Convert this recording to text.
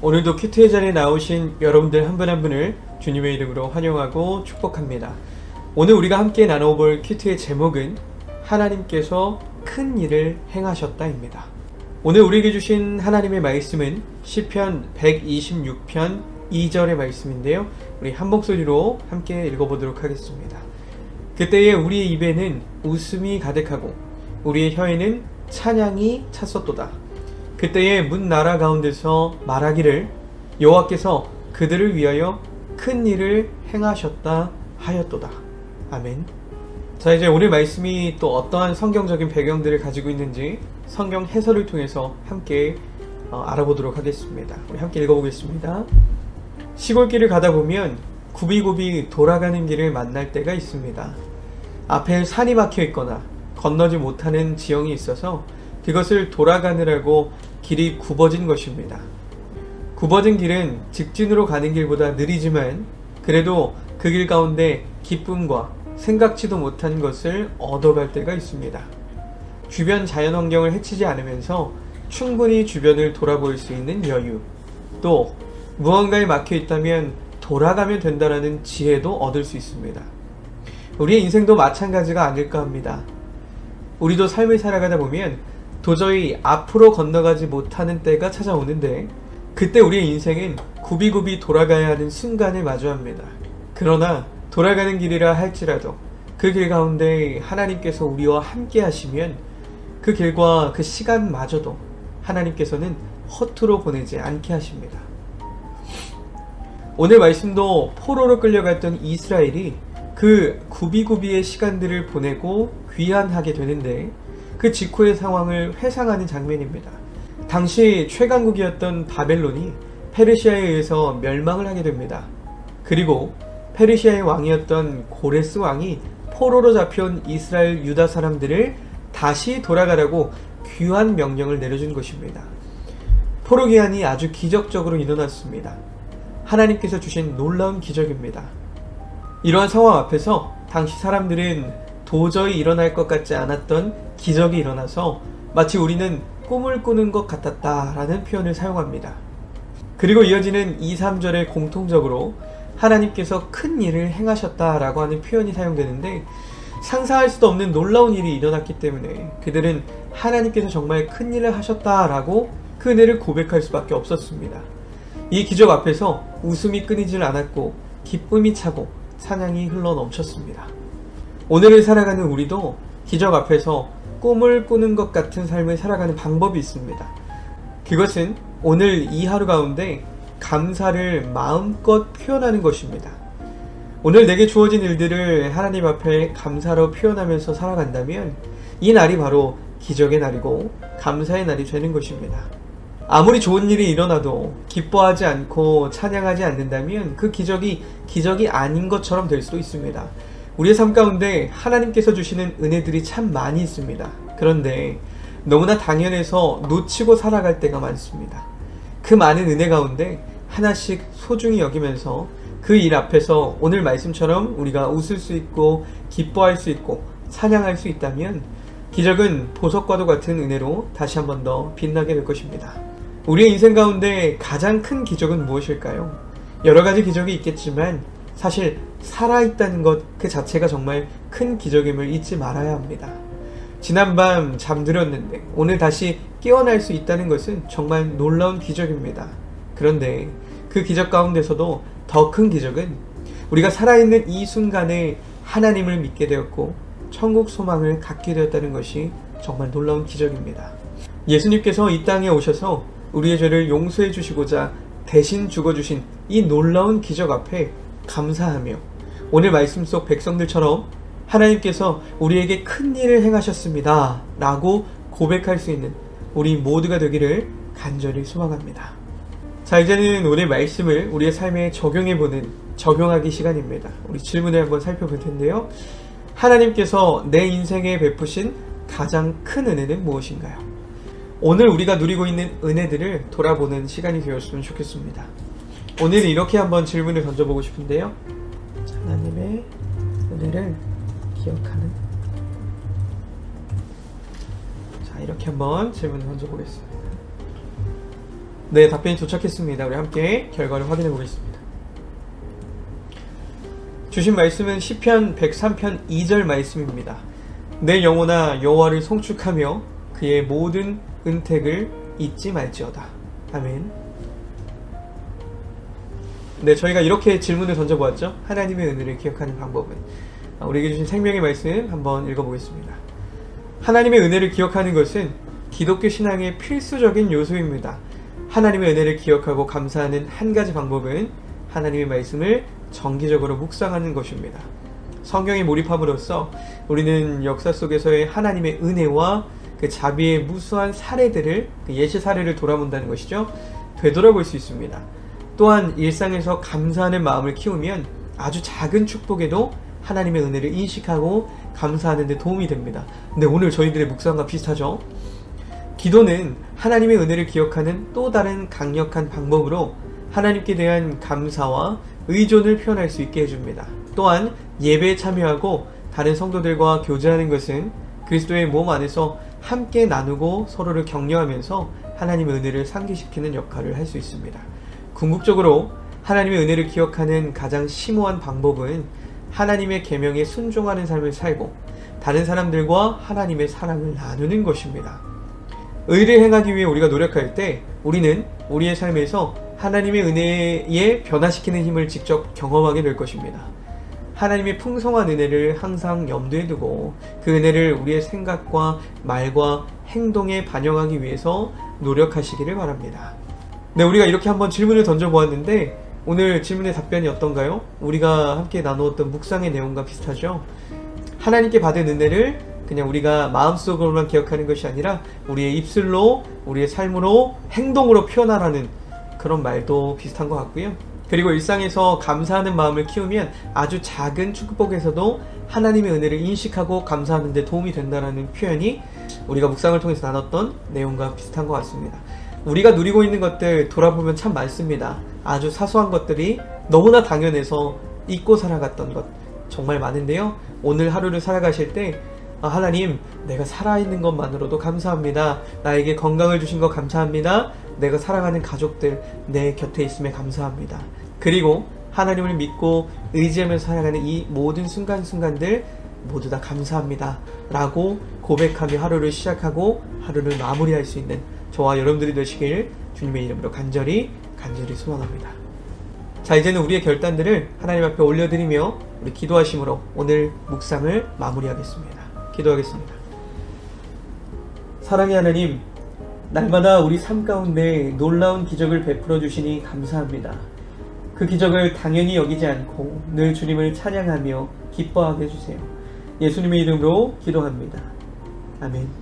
오늘도 큐트의 자리에 나오신 여러분들 한 분 한 분을 주님의 이름으로 환영하고 축복합니다. 오늘 우리가 함께 나눠볼 큐트의 제목은 하나님께서 큰 일을 행하셨다입니다. 오늘 우리에게 주신 하나님의 말씀은 시편 126편 2절의 말씀인데요. 우리 한 목소리로 함께 읽어보도록 하겠습니다. 그때에 우리의 입에는 웃음이 가득하고 우리의 혀에는 찬양이 찼었도다. 그때에 문 나라 가운데서 말하기를 여호와께서 그들을 위하여 큰 일을 행하셨다 하였도다. 아멘. 자, 이제 오늘 말씀이 또 어떠한 성경적인 배경들을 가지고 있는지 성경 해설을 통해서 함께 알아보도록 하겠습니다. 우리 함께 읽어보겠습니다. 시골길을 가다 보면 굽이굽이 돌아가는 길을 만날 때가 있습니다. 앞에 산이 막혀 있거나 건너지 못하는 지형이 있어서 그것을 돌아가느라고 길이 굽어진 것입니다. 굽어진 길은 직진으로 가는 길보다 느리지만 그래도 그 길 가운데 기쁨과 생각지도 못한 것을 얻어갈 때가 있습니다. 주변 자연환경을 해치지 않으면서 충분히 주변을 돌아볼 수 있는 여유, 또 무언가에 막혀 있다면 돌아가면 된다라는 지혜도 얻을 수 있습니다. 우리의 인생도 마찬가지가 아닐까 합니다. 우리도 삶을 살아가다 보면 도저히 앞으로 건너가지 못하는 때가 찾아오는데 그때 우리의 인생은 굽이굽이 돌아가야 하는 순간을 마주합니다. 그러나 돌아가는 길이라 할지라도 그 길 가운데 하나님께서 우리와 함께 하시면 그 길과 그 시간마저도 하나님께서는 허투루 보내지 않게 하십니다. 오늘 말씀도 포로로 끌려갔던 이스라엘이 그 굽이굽이의 시간들을 보내고 귀환하게 되는데 그 직후의 상황을 회상하는 장면입니다. 당시 최강국이었던 바벨론이 페르시아에 의해서 멸망을 하게 됩니다. 그리고 페르시아의 왕이었던 고레스 왕이 포로로 잡혀온 이스라엘 유다 사람들을 다시 돌아가라고 귀환 명령을 내려준 것입니다. 포로 귀환이 아주 기적적으로 일어났습니다. 하나님께서 주신 놀라운 기적입니다. 이러한 상황 앞에서 당시 사람들은 도저히 일어날 것 같지 않았던 기적이 일어나서 마치 우리는 꿈을 꾸는 것 같았다라는 표현을 사용합니다. 그리고 이어지는 2, 3절에 공통적으로 하나님께서 큰 일을 행하셨다라고 하는 표현이 사용되는데 상상할 수도 없는 놀라운 일이 일어났기 때문에 그들은 하나님께서 정말 큰 일을 하셨다라고 그 은혜를 고백할 수밖에 없었습니다. 이 기적 앞에서 웃음이 끊이질 않았고 기쁨이 차고 찬양이 흘러 넘쳤습니다. 오늘을 살아가는 우리도 기적 앞에서 꿈을 꾸는 것 같은 삶을 살아가는 방법이 있습니다. 그것은 오늘 이 하루 가운데 감사를 마음껏 표현하는 것입니다. 오늘 내게 주어진 일들을 하나님 앞에 감사로 표현하면서 살아간다면 이 날이 바로 기적의 날이고 감사의 날이 되는 것입니다. 아무리 좋은 일이 일어나도 기뻐하지 않고 찬양하지 않는다면 그 기적이 아닌 것처럼 될 수도 있습니다. 우리의 삶 가운데 하나님께서 주시는 은혜들이 참 많이 있습니다. 그런데 너무나 당연해서 놓치고 살아갈 때가 많습니다. 그 많은 은혜 가운데 하나씩 소중히 여기면서 그 일 앞에서 오늘 말씀처럼 우리가 웃을 수 있고 기뻐할 수 있고 찬양할 수 있다면 기적은 보석과도 같은 은혜로 다시 한 번 더 빛나게 될 것입니다. 우리의 인생 가운데 가장 큰 기적은 무엇일까요? 여러 가지 기적이 있겠지만 사실 살아있다는 것 그 자체가 정말 큰 기적임을 잊지 말아야 합니다. 지난밤 잠들었는데 오늘 다시 깨어날 수 있다는 것은 정말 놀라운 기적입니다. 그런데 그 기적 가운데서도 더 큰 기적은 우리가 살아있는 이 순간에 하나님을 믿게 되었고 천국 소망을 갖게 되었다는 것이 정말 놀라운 기적입니다. 예수님께서 이 땅에 오셔서 우리의 죄를 용서해 주시고자 대신 죽어주신 이 놀라운 기적 앞에 감사하며 오늘 말씀 속 백성들처럼 하나님께서 우리에게 큰 일을 행하셨습니다 라고 고백할 수 있는 우리 모두가 되기를 간절히 소망합니다. 자, 이제는 오늘 말씀을 우리의 삶에 적용하기 시간입니다. 우리 질문을 한번 살펴볼 텐데요. 하나님께서 내 인생에 베푸신 가장 큰 은혜는 무엇인가요? 오늘 우리가 누리고 있는 은혜들을 돌아보는 시간이 되었으면 좋겠습니다. 오늘은 이렇게 한번 질문을 던져보고 싶은데요. 하나님의 은혜를 기억하는, 자, 이렇게 한번 질문을 던져보겠습니다. 네, 답변이 도착했습니다. 우리 함께 결과를 확인해 보겠습니다. 주신 말씀은 시편 103편 2절 말씀입니다. 내 영혼아 여호와를 송축하며 그의 모든 은택을 잊지 말지어다. 아멘. 네, 저희가 이렇게 질문을 던져보았죠. 하나님의 은혜를 기억하는 방법은. 우리에게 주신 생명의 말씀 한번 읽어보겠습니다. 하나님의 은혜를 기억하는 것은 기독교 신앙의 필수적인 요소입니다. 하나님의 은혜를 기억하고 감사하는 한 가지 방법은 하나님의 말씀을 정기적으로 묵상하는 것입니다. 성경에 몰입함으로써 우리는 역사 속에서의 하나님의 은혜와 그 자비의 무수한 사례들을, 그 예시 사례를 돌아본다는 것이죠. 되돌아볼 수 있습니다. 또한 일상에서 감사하는 마음을 키우면 아주 작은 축복에도 하나님의 은혜를 인식하고 감사하는 데 도움이 됩니다. 근데 오늘 저희들의 묵상과 비슷하죠? 기도는 하나님의 은혜를 기억하는 또 다른 강력한 방법으로 하나님께 대한 감사와 의존을 표현할 수 있게 해줍니다. 또한 예배에 참여하고 다른 성도들과 교제하는 것은 그리스도의 몸 안에서 함께 나누고 서로를 격려하면서 하나님의 은혜를 상기시키는 역할을 할 수 있습니다. 궁극적으로 하나님의 은혜를 기억하는 가장 심오한 방법은 하나님의 계명에 순종하는 삶을 살고 다른 사람들과 하나님의 사랑을 나누는 것입니다. 의를 행하기 위해 우리가 노력할 때 우리는 우리의 삶에서 하나님의 은혜에 변화시키는 힘을 직접 경험하게 될 것입니다. 하나님의 풍성한 은혜를 항상 염두에 두고 그 은혜를 우리의 생각과 말과 행동에 반영하기 위해서 노력하시기를 바랍니다. 네, 우리가 이렇게 한번 질문을 던져보았는데 오늘 질문의 답변이 어떤가요? 우리가 함께 나누었던 묵상의 내용과 비슷하죠? 하나님께 받은 은혜를 그냥 우리가 마음속으로만 기억하는 것이 아니라 우리의 입술로, 우리의 삶으로, 행동으로 표현하라는 그런 말도 비슷한 것 같고요. 그리고 일상에서 감사하는 마음을 키우면 아주 작은 축복에서도 하나님의 은혜를 인식하고 감사하는 데 도움이 된다는 표현이 우리가 묵상을 통해서 나눴던 내용과 비슷한 것 같습니다. 우리가 누리고 있는 것들 돌아보면 참 많습니다. 아주 사소한 것들이 너무나 당연해서 잊고 살아갔던 것 정말 많은데요. 오늘 하루를 살아가실 때 하나님, 내가 살아있는 것만으로도 감사합니다. 나에게 건강을 주신 것 감사합니다. 내가 사랑하는 가족들 내 곁에 있음에 감사합니다. 그리고 하나님을 믿고 의지하면서 살아가는 이 모든 순간순간들 모두 다 감사합니다 라고 고백하며 하루를 시작하고 하루를 마무리할 수 있는 저와 여러분들이 되시길 주님의 이름으로 간절히 소원합니다. 자, 이제는 우리의 결단들을 하나님 앞에 올려드리며 우리 기도하심으로 오늘 묵상을 마무리하겠습니다. 기도하겠습니다. 사랑의 하나님, 날마다 우리 삶 가운데 놀라운 기적을 베풀어 주시니 감사합니다. 그 기적을 당연히 여기지 않고 늘 주님을 찬양하며 기뻐하게 해주세요. 예수님의 이름으로 기도합니다. 아멘.